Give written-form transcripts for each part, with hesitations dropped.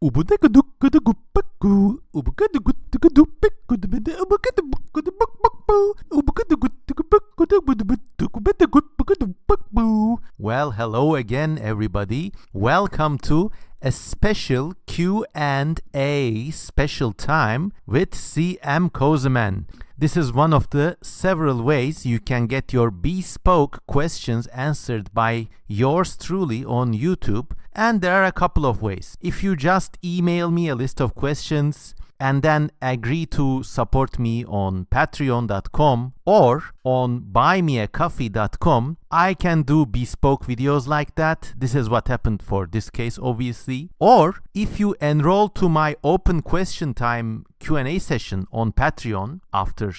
Well, hello again, everybody. Welcome to a special Q&A special time with CM Kozeman. This is one of the several ways you can get your bespoke questions answered by yours truly on YouTube, and there are a couple of ways. If you just email me a list of questions and then agree to support me on patreon.com or on buymeacoffee.com, I can do bespoke videos like that. This is what happened for this case, obviously. Or if you enroll to my open question time Q&A session on Patreon after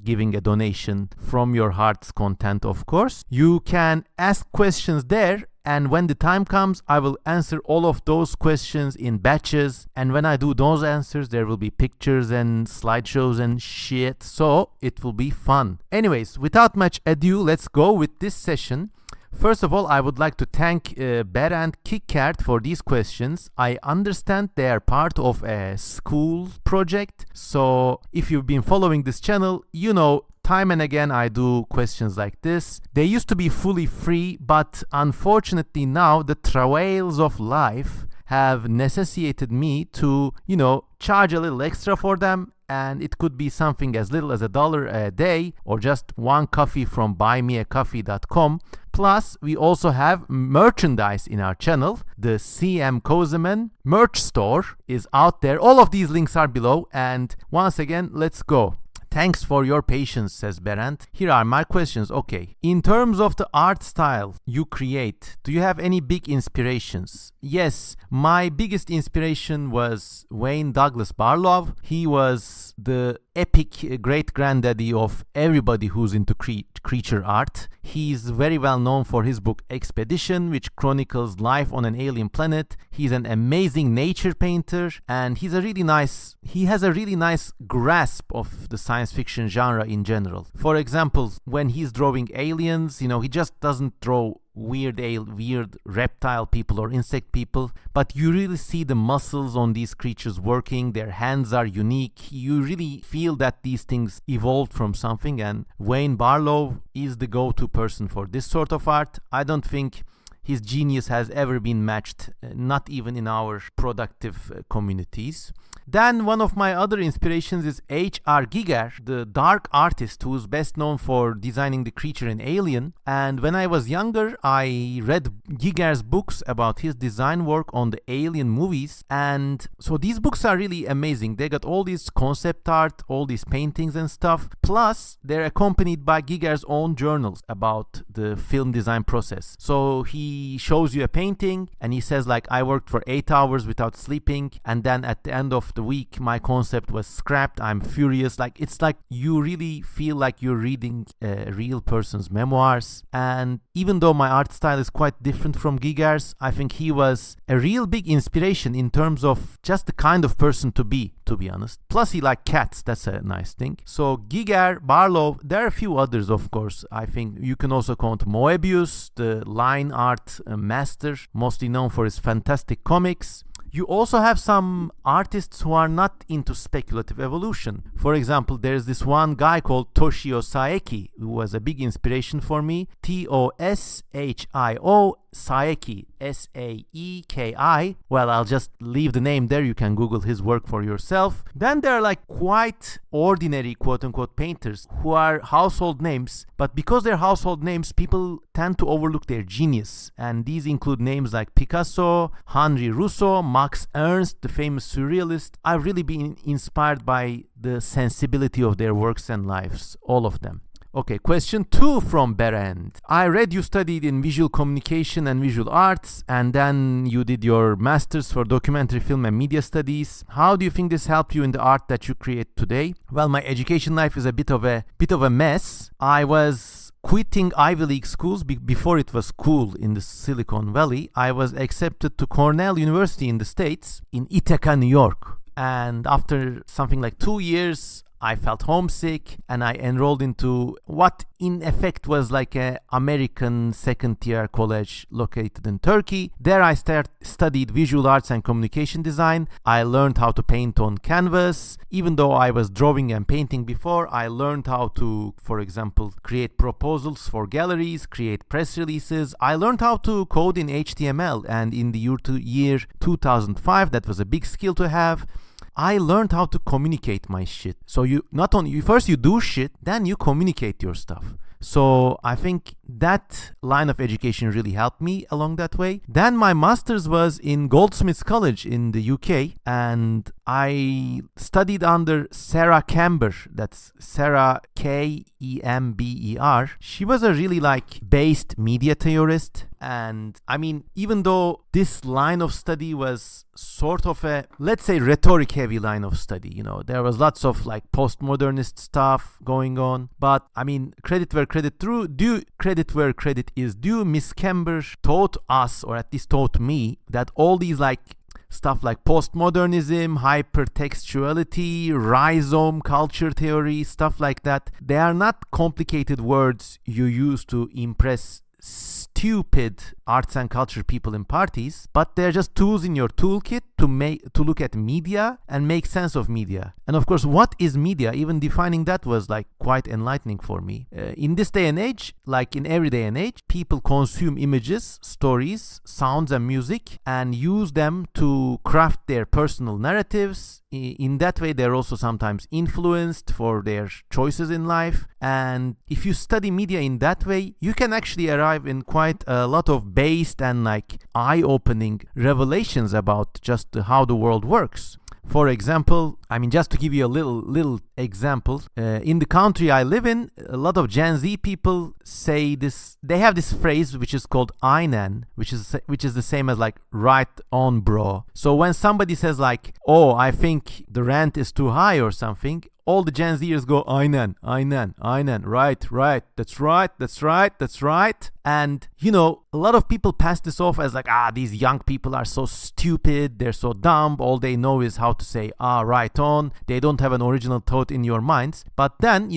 giving a donation from your heart's content, of course, you can ask questions there. And when the time comes, I will answer all of those questions in batches. And when I do those answers, there will be pictures and slideshows and shit. So it will be fun. Anyways, without much ado, let's go with this session. First of all, I would like to thank Berend Kikkert for these questions. I understand they are part of a school project. So if you've been following this channel, you know time and again I do questions like this. They used to be fully free, but unfortunately now the travails of life have necessitated me to, charge a little extra for them. And it could be something as little as $1 a day or just one coffee from buymeacoffee.com. Plus, we also have merchandise in our channel. The CM Kozeman merch store is out there. All of these links are below. And once again, let's go. Thanks for your patience, says Berend. Here are my questions. Okay. In terms of the art style you create, do you have any big inspirations? Yes, my biggest inspiration was Wayne Douglas Barlow. He was the epic great-granddaddy of everybody who's into creature art. He's very well known for his book Expedition, which chronicles life on an alien planet. He's an amazing nature painter, and he has a really nice grasp of the science fiction genre in general. For example, when he's drawing aliens, he just doesn't draw weird reptile people or insect people, but you really see the muscles on these creatures working. Their hands are unique. You really feel that these things evolved from something, and Wayne Barlow is the go-to person for this sort of art. I don't think his genius has ever been matched, not even in our productive communities. Then one of my other inspirations is H.R. Giger, the dark artist who's best known for designing the creature in Alien. And when I was younger, I read Giger's books about his design work on the Alien movies. And so these books are really amazing. They got all this concept art, all these paintings and stuff. Plus, they're accompanied by Giger's own journals about the film design process. So he shows you a painting and he says, like, I worked for 8 hours without sleeping, and then at the end of the week my concept was scrapped. I'm furious. It's like you really feel like you're reading a real person's memoirs. And even though my art style is quite different from Giger's, I think he was a real big inspiration in terms of just the kind of person to be honest. Plus he liked cats. That's a nice thing. So Giger, Barlow, there are a few others, of course. I think you can also count Moebius, the line art master, mostly known for his fantastic comics. You also have some artists who are not into speculative evolution. For example, there's this one guy called Toshio Saeki, who was a big inspiration for me. Toshio Saeki, Saeki. Well, I'll just leave the name there. You can Google his work for yourself. Then there are like quite ordinary quote-unquote painters who are household names, but because they're household names, people tend to overlook their genius. And these include names like Picasso, Henri Rousseau, Max Ernst, the famous surrealist. I've really been inspired by the sensibility of their works and lives, all of them. Okay, question 2 from Berend. I read you studied in visual communication and visual arts, and then you did your master's for documentary film and media studies. How do you think this helped you in the art that you create today? Well, my education life is a bit of a mess. I was quitting Ivy League schools before it was cool in the Silicon Valley. I was accepted to Cornell University in the States, in Ithaca, New York. And after something like 2 years, I felt homesick, and I enrolled into what in effect was like an American second-tier college located in Turkey. There I studied visual arts and communication design. I learned how to paint on canvas. Even though I was drawing and painting before, I learned how to, for example, create proposals for galleries, create press releases. I learned how to code in HTML, and in the year 2005, that was a big skill to have. I learned how to communicate my shit. So you first you do shit, then you communicate your stuff. So I think that line of education really helped me along that way. Then my master's was in Goldsmiths College in the UK, and I studied under Sarah Kember. That's Sarah Kember. She was a really based media theorist. And I mean, even though this line of study was sort of a, let's say, rhetoric heavy line of study, there was lots of postmodernist stuff going on. But I mean, credit where credit is due. Miss Kember taught us, or at least taught me, that all these stuff like postmodernism, hypertextuality, rhizome culture theory, stuff like that, they are not complicated words you use to impress stupid arts and culture people in parties, but they're just tools in your toolkit to look at media and make sense of media. And of course, what is media? Even defining that was quite enlightening for me. In this day and age, in every day and age, people consume images, stories, sounds, and music, and use them to craft their personal narratives. In that way, they're also sometimes influenced for their choices in life. And if you study media in that way, you can actually arrive in quite a lot of based and eye-opening revelations about just how the world works. For example, I mean, just to give you a little example, in the country I live in, a lot of Gen Z people say this. They have this phrase which is called "Aynen," which is the same as "right on, bro." So when somebody says "Oh, I think the rent is too high" or something, all the Gen Zers go "Aynen, aynen, aynen, right, that's right." And a lot of people pass this off as these young people are so stupid, they're so dumb, all they know is how to say right on, they don't have an original thought in your minds. But then,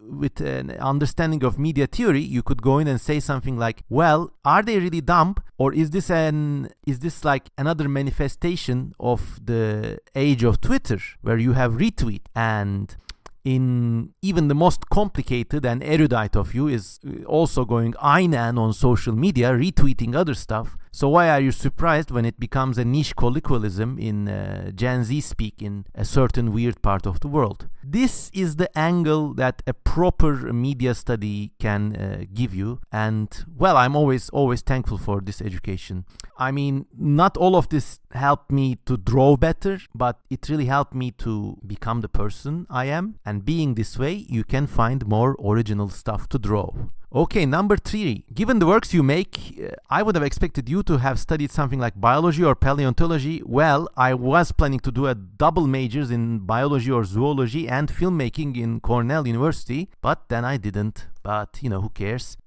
with an understanding of media theory, you could go in and say something like, well, are they really dumb, or is this another manifestation of the age of Twitter, where you have retweet, and in even the most complicated and erudite of you is also going aynen on social media, retweeting other stuff. So why are you surprised when it becomes a niche colloquialism in Gen Z speak in a certain weird part of the world? This is the angle that a proper media study can give you. And well, I'm always thankful for this education. I mean, not all of this helped me to draw better, but it really helped me to become the person I am. And being this way, you can find more original stuff to draw. Okay, number 3. Given the works you make, I would have expected you to have studied something like biology or paleontology. Well, I was planning to do a double majors in biology or zoology and filmmaking in Cornell University, but then I didn't. But, who cares?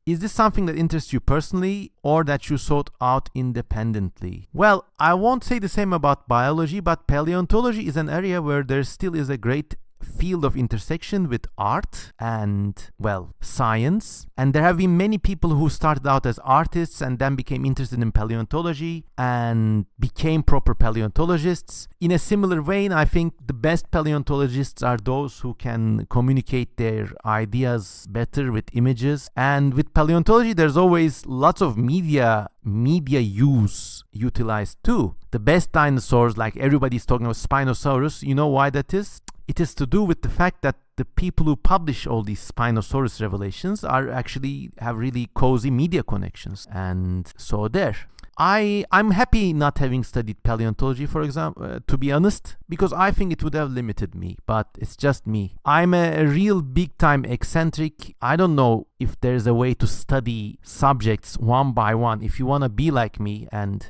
Is this something that interests you personally or that you sought out independently? Well, I won't say the same about biology, but paleontology is an area where there still is a great field of intersection with art and, well, science. And there have been many people who started out as artists and then became interested in paleontology and became proper paleontologists. In a similar vein, I think the best paleontologists are those who can communicate their ideas better with images. And with paleontology, there's always lots of media use utilized too. The best dinosaurs, like everybody's talking about Spinosaurus, you know why that is? It is to do with the fact that the people who publish all these Spinosaurus revelations have really cozy media connections. And so there. I'm happy not having studied paleontology, for example, to be honest, because I think it would have limited me, but it's just me. I'm a real big-time eccentric. I don't know if there's a way to study subjects one by one. If you want to be like me and,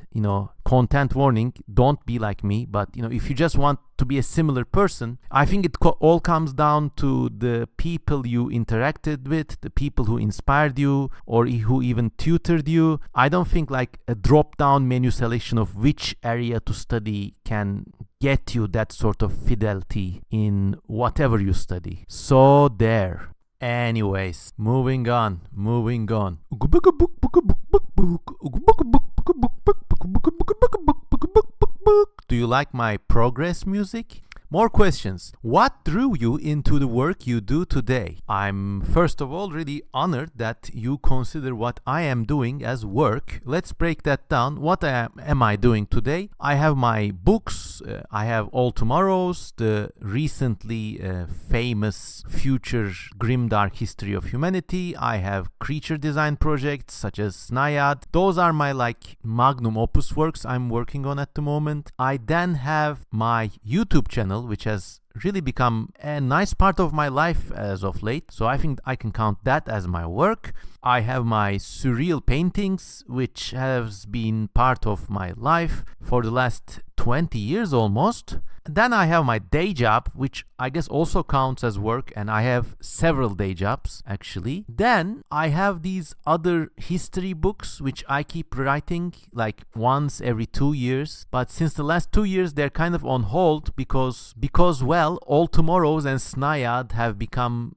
content warning, don't be like me. But if you just want to be a similar person, I think it all comes down to the people you interacted with, the people who inspired you or who even tutored you. I don't think like a drop-down menu selection of which area to study can get you that sort of fidelity in whatever you study. So there. Anyways, moving on. Do you like my progress music? More questions. What drew you into the work you do today? I'm first of all really honored that you consider what I am doing as work. Let's break that down. What am I doing today? I have my books. I have All Tomorrows, the recently famous future grimdark history of humanity. I have creature design projects such as Snaiad. Those are my like magnum opus works I'm working on at the moment. I then have my YouTube channel, which has really become a nice part of my life as of late. So I think I can count that as my work. I have my surreal paintings, which has been part of my life for the last 20 years almost. Then I have my day job, which I guess also counts as work, and I have several day jobs actually. Then I have these other history books which I keep writing like once every 2 years, but since the last 2 years they're kind of on hold because well, All Tomorrows and Snaiad have become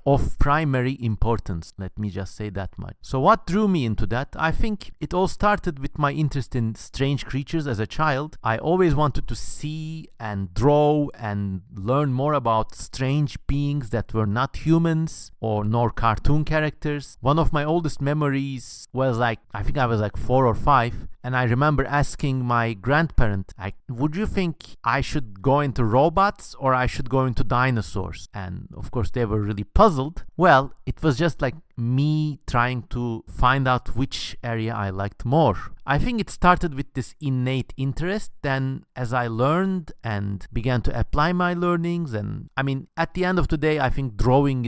of primary importance. Let me just say that much. So what drew me into that? I think it all started with my interest in strange creatures as a child. I always wanted to see and draw and learn more about strange beings that were not humans or nor cartoon characters. One of my oldest memories was I think I was 4 or 5, and I remember asking my grandparent, would you think I should go into robots or I should go into dinosaurs? And of course they were really puzzled. Well, it was just like me trying to find out which area I liked more. I think it started with this innate interest. Then as I learned and began to apply my learnings, and I mean, at the end of the day, I think drawing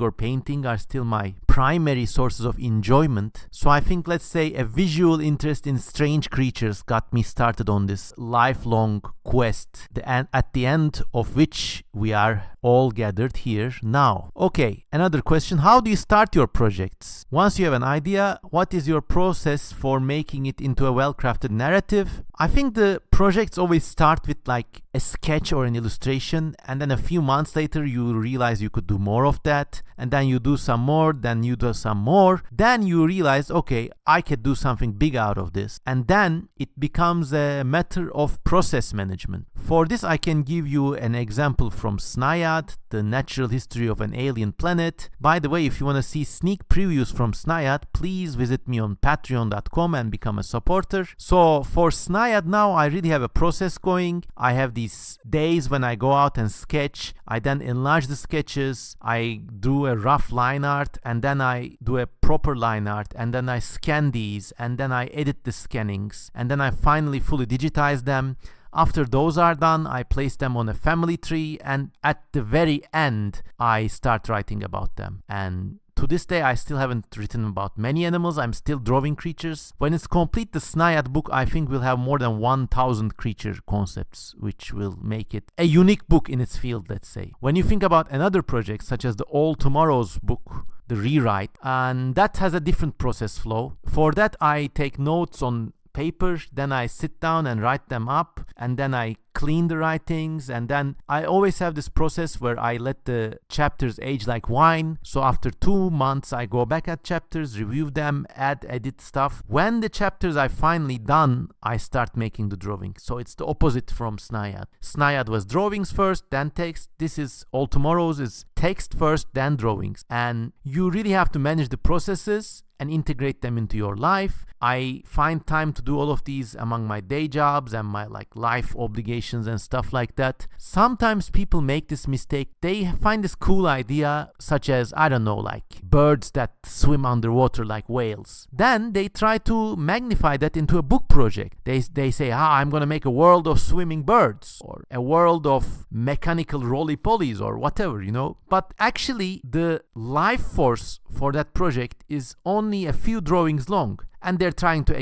or painting are still my primary sources of enjoyment. So I think, let's say, a visual interest in strange creatures got me started on this lifelong quest, at the end of which we are all gathered here now. Okay, another question. How do you start your projects? Once you have an idea, what is your process for making it into a well-crafted narrative? I think the projects always start with like a sketch or an illustration, and then a few months later you realize you could do more of that, and then you do some more, then you do some more, then you realize, okay, I could do something big out of this, and then it becomes a matter of process management. For this I can give you an example from Snaiad, the natural history of an alien planet. By the way, if you want to see sneak previews from Snaiad, please visit me on patreon.com and become a supporter. So for Snaiad now, I really have a process going. I have these days when I go out and sketch. I then enlarge the sketches. I do a rough line art, and then I do a proper line art, and then I scan these, and then I edit the scannings, and then I finally fully digitize them. After those are done, I place them on a family tree, and at the very end, I start writing about them. And to this day, I still haven't written about many animals. I'm still drawing creatures. When it's complete, the Snaiad book, I think, will have more than 1,000 creature concepts, which will make it a unique book in its field, let's say. When you think about another project, such as the All Tomorrows book, the rewrite, and that has a different process flow. For that, I take notes on paper, then I sit down and write them up, and then I clean the writings, and then I always have this process where I let the chapters age like wine. So after 2 months I go back at chapters, review them, edit stuff. When the chapters are finally done, I start making the drawing. So it's the opposite from Snaiad. Snaiad was drawings first, then text. This is All Tomorrows is text first, then drawings. And you really have to manage the processes and integrate them into your life. I find time to do all of these among my day jobs and my life obligations and stuff like that. Sometimes people make this mistake. They find this cool idea, such as, I don't know, birds that swim underwater like whales. Then they try to magnify that into a book project. They say, I'm gonna make a world of swimming birds, or a world of mechanical roly-polies, or whatever, But actually, the life force for that project is only a few drawings long. and they're trying to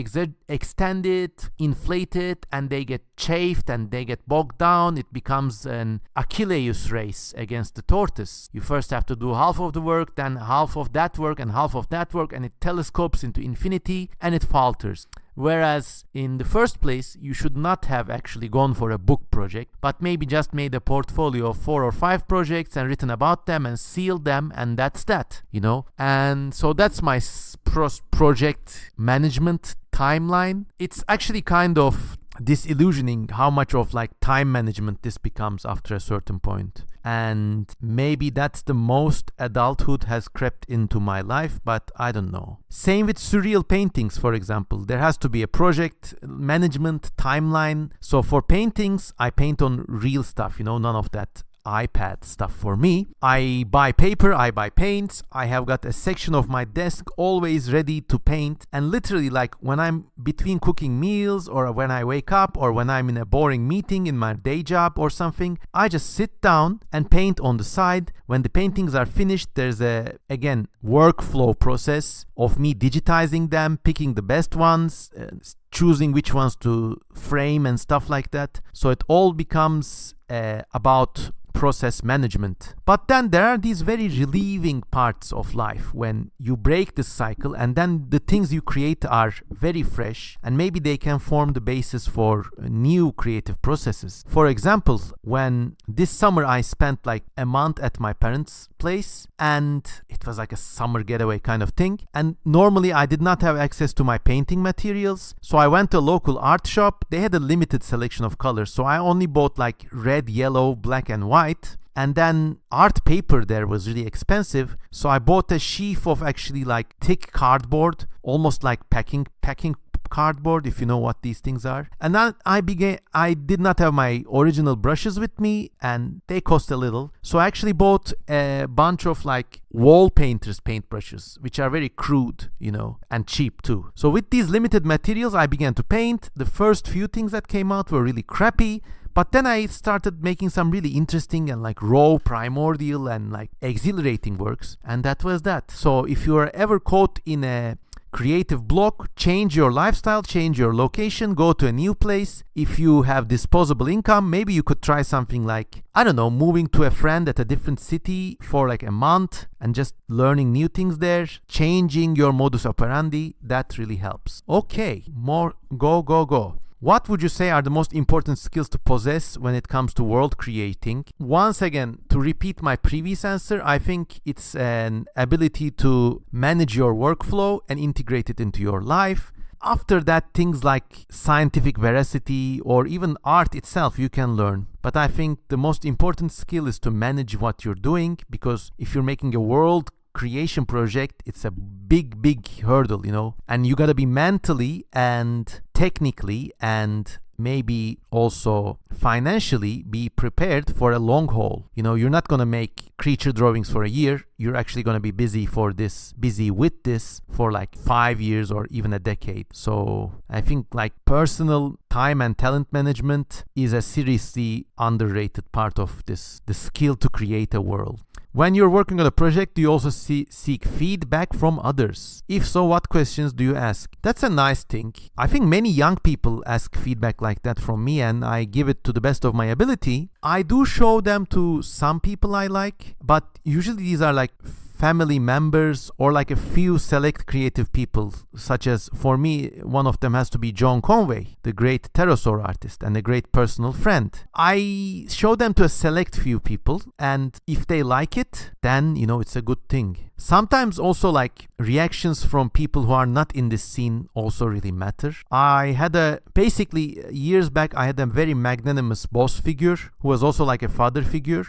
extend it, inflate it, and they get chafed and they get bogged down. It becomes an Achilles race against the tortoise. You first have to do half of the work, then half of that work, and half of that work, and it telescopes into infinity and it falters. Whereas in the first place, you should not have actually gone for a book project, but maybe just made a portfolio of 4 or 5 projects and written about them and sealed them, and that's that, you know. And so that's my project management timeline. It's actually kind of disillusioning how much of like time management this becomes after a certain point. And maybe that's the most adulthood has crept into my life, but I don't know. Same with surreal paintings, for example. There has to be a project management timeline. So for paintings, I paint on real stuff, you know, none of that iPad stuff for me. I buy paper, I buy paints. I have got a section of my desk always ready to paint, and literally like when I'm between cooking meals or when I wake up or when I'm in a boring meeting in my day job or something, I just sit down and paint on the side. When the paintings are finished, there's a, again, workflow process of me digitizing them, picking the best ones, choosing which ones to frame and stuff like that. So it all becomes about process management. But then there are these very relieving parts of life when you break this cycle, and then the things you create are very fresh, and maybe they can form the basis for new creative processes. For example, when this summer I spent like a month at my parents' place, and it was like a summer getaway kind of thing, and normally I did not have access to my painting materials, so I went to a local art shop. They had a limited selection of colors, so I only bought like red, yellow, black and white. And then art paper there was really expensive, so I bought a sheaf of actually like thick cardboard, almost like packing cardboard, if you know what these things are. And then I did not have my original brushes with me, and they cost a little, so I actually bought a bunch of like wall painters paintbrushes, which are very crude, you know, and cheap too. So with these limited materials I began to paint. The first few things that came out were really crappy, but then I started making some really interesting and like raw, primordial and like exhilarating works, and that was that. So if you are ever caught in a creative block, change your lifestyle, change your location, go to a new place. If you have disposable income, maybe you could try something like, I don't know, moving to a friend at a different city for like a month and just learning new things there, changing your modus operandi. That really helps. Okay, more go. What would you say are the most important skills to possess when it comes to world creating? Once again, to repeat my previous answer, I think it's an ability to manage your workflow and integrate it into your life. After that, things like scientific veracity or even art itself you can learn. But I think the most important skill is to manage what you're doing, because if you're making a world creation project, it's a big hurdle, you know, and you gotta be mentally and technically and maybe also financially be prepared for a long haul. You know, you're not gonna make creature drawings for a year. You're actually gonna be busy with this for like 5 years or even a decade. So I think like personal time and talent management is a seriously underrated part of this, the skill to create a world. When you're working on a project, do you also seek feedback from others? If so, what questions do you ask? That's a nice thing. I think many young people ask feedback like that from me, and I give it to the best of my ability. I do show them to some people I like, but usually these are like family members or like a few select creative people, such as, for me, one of them has to be John Conway, the great pterosaur artist and a great personal friend. I show them to a select few people, and if they like it, then, you know, it's a good thing. Sometimes also like reactions from people who are not in this scene also really matter. I had basically years back, I had a very magnanimous boss figure who was also like a father figure.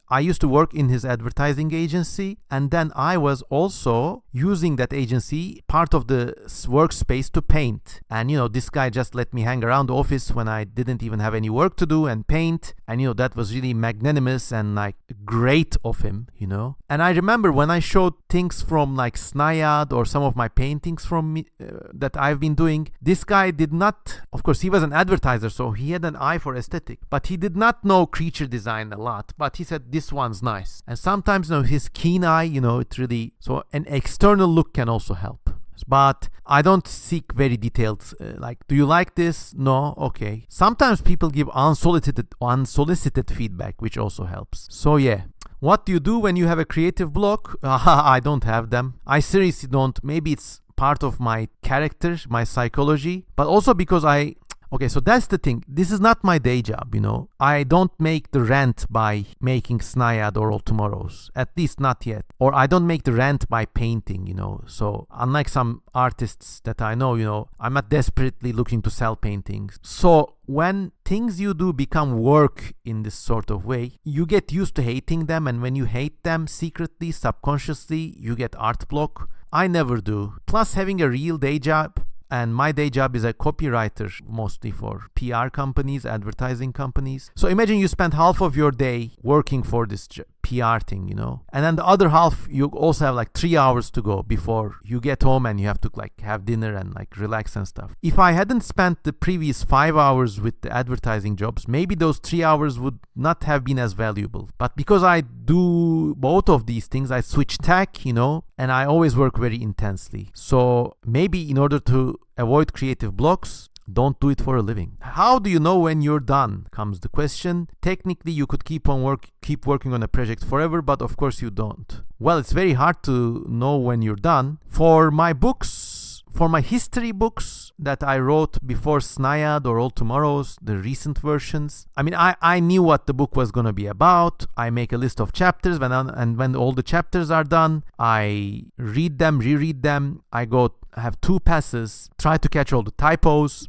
I used to work in his advertising agency, and then I was also using that agency, part of the workspace, to paint. And, you know, this guy just let me hang around the office when I didn't even have any work to do and paint. And, you know, that was really magnanimous and like great of him, you know. And I remember when I showed things from like Snayad or some of my paintings from me that I've been doing, this guy did not, of course he was an advertiser, so he had an eye for aesthetic, but he did not know creature design a lot, but he said this one's nice. And sometimes, you know, his keen eye, you know, it really, so an external look can also help. But I don't seek very detailed, like, do you like this? No? Okay. Sometimes people give unsolicited feedback, which also helps. So yeah. What do you do when you have a creative block? I don't have them. I seriously don't. Maybe it's part of my character, my psychology, but also because okay, so that's the thing. This is not my day job, I don't make the rent by making Snayad or All Tomorrows. At least not yet. Or I don't make the rent by painting, So unlike some artists that I know, I'm not desperately looking to sell paintings. So when things you do become work in this sort of way, you get used to hating them. And when you hate them secretly, subconsciously, you get art block. I never do. Plus, having a real day job, and my day job is a copywriter, mostly for PR companies, advertising companies. So imagine you spend half of your day working for this PR thing, and then the other half, you also have like 3 hours to go before you get home and you have to like have dinner and like relax and stuff. If I hadn't spent the previous 5 hours with the advertising jobs, maybe those 3 hours would not have been as valuable. But because I do both of these things, I switch tack, and I always work very intensely. So maybe in order to avoid creative blocks, don't do it for a living. How do you know when you're done, comes the question. Technically, you could keep working on a project forever, but of course you don't. Well, it's very hard to know when you're done. For my history books that I wrote before Snayad or All Tomorrows, the recent versions, I knew what the book was going to be about. I make a list of chapters, and when all the chapters are done, I read them, reread them. I have 2 passes, try to catch all the typos.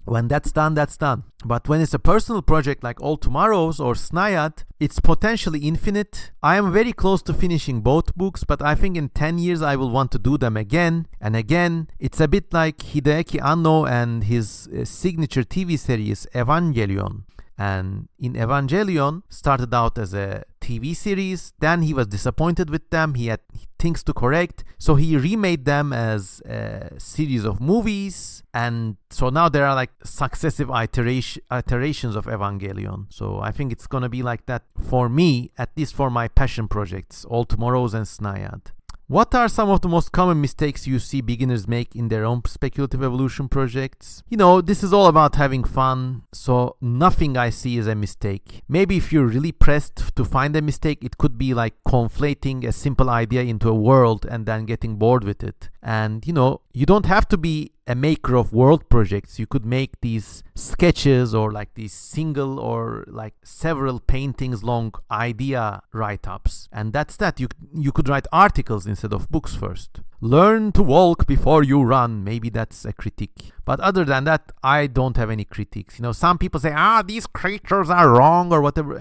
When that's done, that's done. But when it's a personal project like All Tomorrows or Snayad, it's potentially infinite. I am very close to finishing both books, but I think in 10 years I will want to do them again and again. It's a bit like Hideaki Anno and his signature TV series Evangelion. And in Evangelion, started out as a TV series, then he was disappointed with them, he had things to correct, so he remade them as a series of movies, and so now there are like successive iterations of Evangelion. So I think it's gonna be like that for me, at least for my passion projects, All Tomorrows and Snayad. What are some of the most common mistakes you see beginners make in their own speculative evolution projects? This is all about having fun, so nothing I see is a mistake. Maybe if you're really pressed to find a mistake, it could be like conflating a simple idea into a world and then getting bored with it. And, you don't have to be a maker of world projects. You could make these sketches or like these single or like several paintings long idea write-ups. And that's that. You could write articles instead of books first. Learn to walk before you run. Maybe that's a critique. But other than that, I don't have any critiques. Some people say, these creatures are wrong or whatever.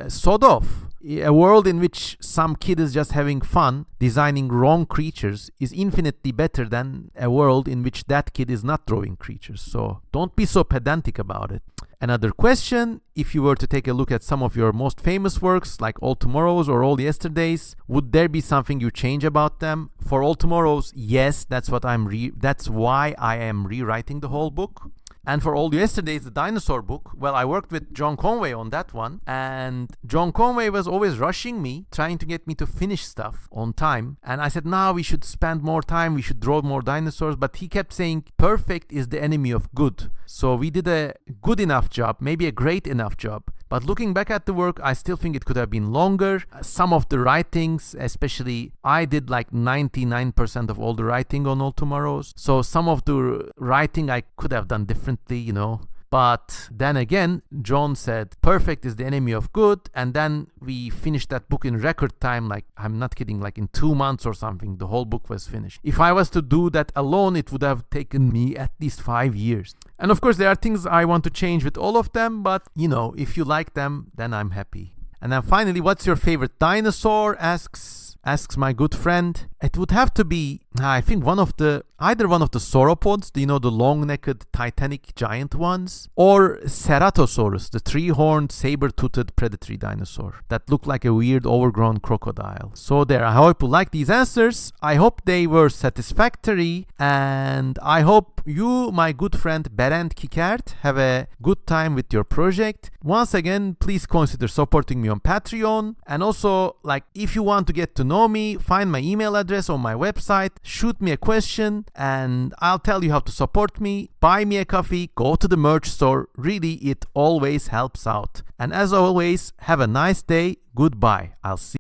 Sort of. A world in which some kid is just having fun designing wrong creatures is infinitely better than a world in which that kid is not drawing creatures. So don't be so pedantic about it. Another question, if you were to take a look at some of your most famous works like All Tomorrows or All Yesterdays, would there be something you change about them? For All Tomorrows, yes, that's why I am rewriting the whole book. And for All Yesterdays, the dinosaur book, well, I worked with John Conway on that one, and John Conway was always rushing me, trying to get me to finish stuff on time. And I said, we should spend more time, we should draw more dinosaurs, but he kept saying, perfect is the enemy of good. So we did a good enough job, maybe a great enough job. But looking back at the work, I still think it could have been longer. Some of the writings, especially, I did like 99% of all the writing on All Tomorrows. So some of the writing I could have done differently, But then again, John said, perfect is the enemy of good. And then we finished that book in record time. Like, I'm not kidding, like in 2 months or something, the whole book was finished. If I was to do that alone, it would have taken me at least 5 years. And of course, there are things I want to change with all of them. But, if you like them, then I'm happy. And then finally, what's your favorite dinosaur? Asks my good friend. It would have to be, I think, either one of the sauropods, the long-necked Titanic giant ones, or Ceratosaurus, the 3-horned, saber-toothed predatory dinosaur that looked like a weird overgrown crocodile. So there, I hope you like these answers. I hope they were satisfactory, and I hope you, my good friend Berend Kikkert, have a good time with your project. Once again, please consider supporting me on Patreon, and also, if you want to get to know me, find my email address on my website, shoot me a question, and I'll tell you how to support me. Buy me a coffee, go to the merch store. Really, it always helps out. And as always, have a nice day. Goodbye. I'll see